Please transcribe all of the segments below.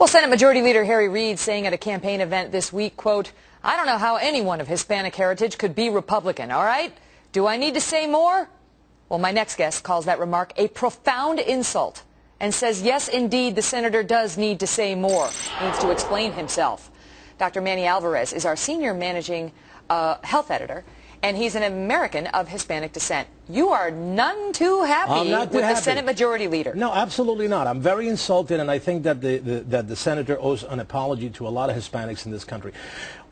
Well, Senate Majority Leader Harry Reid saying at a campaign event this week, quote, "I don't know how anyone of Hispanic heritage could be Republican, all right? Do I need to say more?" Well, my next guest calls that remark a profound insult and says, yes, indeed, the senator does need to say more, needs to explain himself. Dr. Manny Alvarez is our senior managing health editor, and he's an American of Hispanic descent. You are none too happy with the Senate Majority Leader. No, absolutely not. I'm very insulted, and I think that the senator owes an apology to a lot of Hispanics in this country.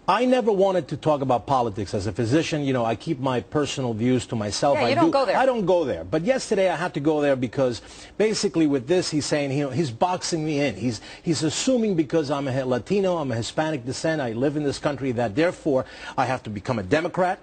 I never wanted to talk about politics. As a physician, you know, I keep my personal views to myself. Yeah, you don't go there. I don't go there. But yesterday I had to go there because basically with this he's saying, you know, he's boxing me in. He's assuming because I'm a Latino, I'm a Hispanic descent, I live in this country, that therefore I have to become a Democrat.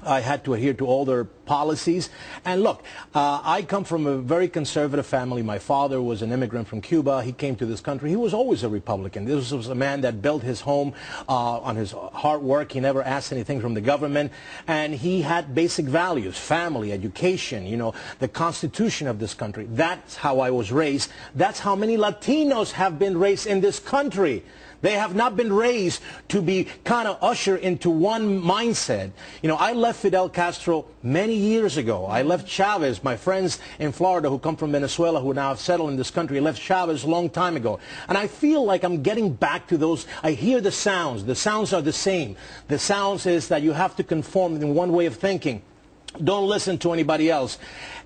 I had to adhere to all their policies. And look, I come from a very conservative family. My father was an immigrant from Cuba. He came to this country. He was always a Republican. This was a man that built his home on his hard work. He never asked anything from the government. And he had basic values, family, education, you know, the Constitution of this country. That's how I was raised. That's how many Latinos have been raised in this country. They have not been raised to be kind of ushered into one mindset. You know, I left Fidel Castro many years ago. I left Chavez. My friends in Florida who come from Venezuela who now have settled in this country left Chavez a long time ago. And I feel like I'm getting back to those. I hear the sounds. The sounds are the same. The sounds is that you have to conform in one way of thinking. Don't listen to anybody else.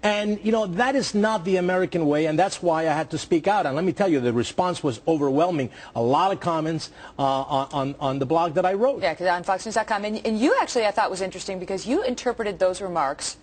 And, you know, that is not the American way, and that's why I had to speak out. And let me tell you, the response was overwhelming. A lot of comments on the blog that I wrote. Yeah, because on FoxNews.com. And you actually, I thought, was interesting because you interpreted those remarks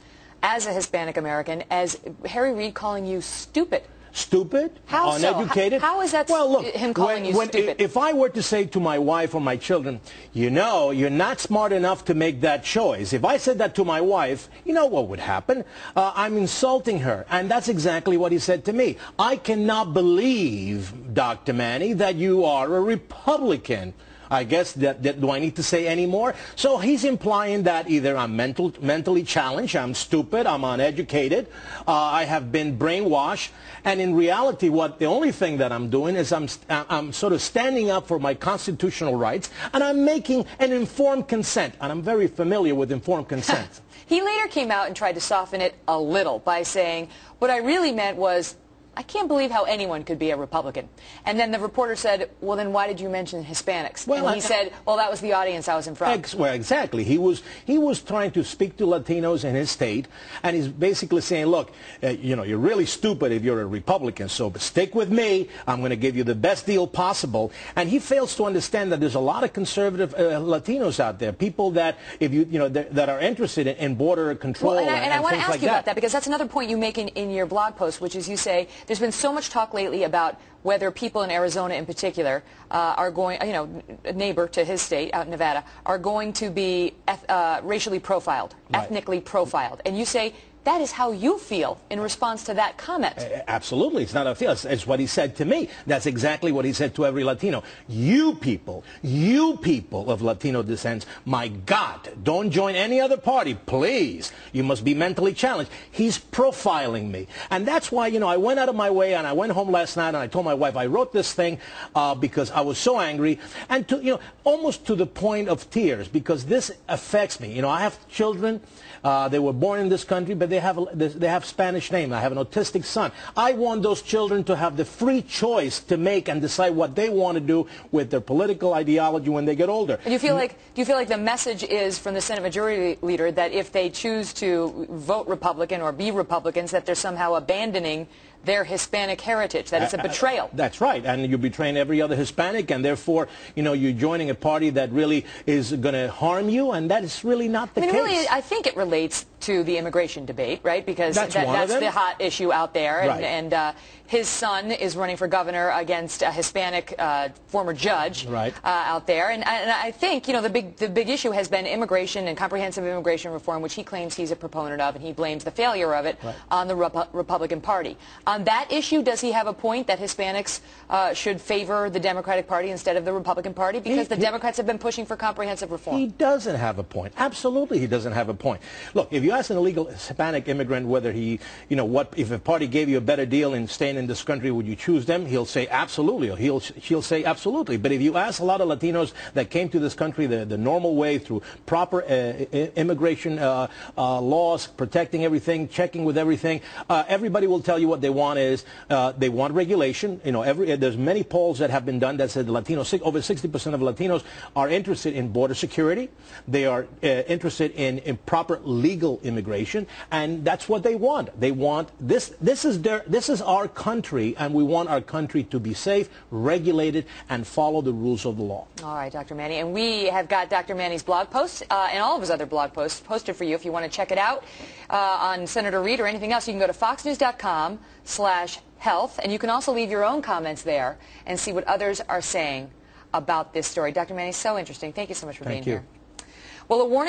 as a Hispanic American as Harry Reid calling you stupid. Stupid? How uneducated? So? How is that well, look, him calling you stupid? If I were to say to my wife or my children, you know, you're not smart enough to make that choice. If I said that to my wife, you know what would happen? I'm insulting her. And that's exactly what he said to me. I cannot believe, Dr. Manny, that you are a Republican. I guess do I need to say any more? So he's implying that either I'm mentally challenged, I'm stupid, I'm uneducated, I have been brainwashed, and in reality, the only thing that I'm doing is I'm sort of standing up for my constitutional rights, and I'm making an informed consent, and I'm very familiar with informed consent. He later came out and tried to soften it a little by saying, what I really meant was, I can't believe how anyone could be a Republican. And then the reporter said, well, then why did you mention Hispanics? Well, and he said, well, that was the audience I was in front of. Well, exactly. He was trying to speak to Latinos in his state, and he's basically saying, look, you know, you're really stupid if you're a Republican, so but stick with me. I'm going to give you the best deal possible. And he fails to understand that there's a lot of conservative Latinos out there, people that, if you know, that are interested in border control. Well, and I want to ask you about that, because that's another point you make in your blog post, which is you say, there's been so much talk lately about whether people in Arizona in particular are going, you know, a neighbor to his state out in Nevada, are going to be racially profiled, right, ethnically profiled. And you say that is how you feel in response to that comment. Absolutely. It's not a feel. It's what he said to me. That's exactly what he said to every Latino. You people of Latino descent, my God, don't join any other party, please. You must be mentally challenged. He's profiling me. And that's why, you know, I went out of my way and I went home last night and I told my wife I wrote this thing because I was so angry and, you know, almost to the point of tears, because this affects me. You know, I have children. They were born in this country, but they have Spanish name. I have an autistic son. I want those children to have the free choice to make and decide what they want to do with their political ideology when they get older. And do you feel like the message is from the Senate Majority Leader that if they choose to vote Republican or be Republicans, that they're somehow abandoning their Hispanic heritage, that it's a betrayal? That's right, and you're betraying every other Hispanic, and therefore, you know, you're joining a party that really is going to harm you, and that is really not the case. Really, I think it relates to the immigration debate, right? Because that's the hot issue out there, and, right, and his son is running for governor against a Hispanic former judge, right, out there, and I think, you know, the big issue has been immigration and comprehensive immigration reform, which he claims he's a proponent of, and he blames the failure of it, right, on the Republican Party. On that issue, does he have a point that Hispanics should favor the Democratic Party instead of the Republican Party? Because the Democrats have been pushing for comprehensive reform. He doesn't have a point. Absolutely, he doesn't have a point. Look, if you ask an illegal Hispanic immigrant whether he, if a party gave you a better deal in staying in this country, would you choose them? He'll say absolutely, or she'll say absolutely. But if you ask a lot of Latinos that came to this country the normal way through proper immigration laws, protecting everything, checking with everything, everybody will tell you what they want is they want regulation. There's many polls that have been done that said Latinos, over 60% of Latinos are interested in border security. They are interested in proper legal immigration, and that's what they want. They want this. This is our country, and we want our country to be safe, regulated, and follow the rules of the law. All right, Dr. Manny, and we have got Dr. Manny's blog posts and all of his other blog posts posted for you if you want to check it out on Senator Reid or anything else. You can go to foxnews.com/health, and you can also leave your own comments there and see what others are saying about this story. Dr. Manny, so interesting. Thank you so much for being here. Well, a warning.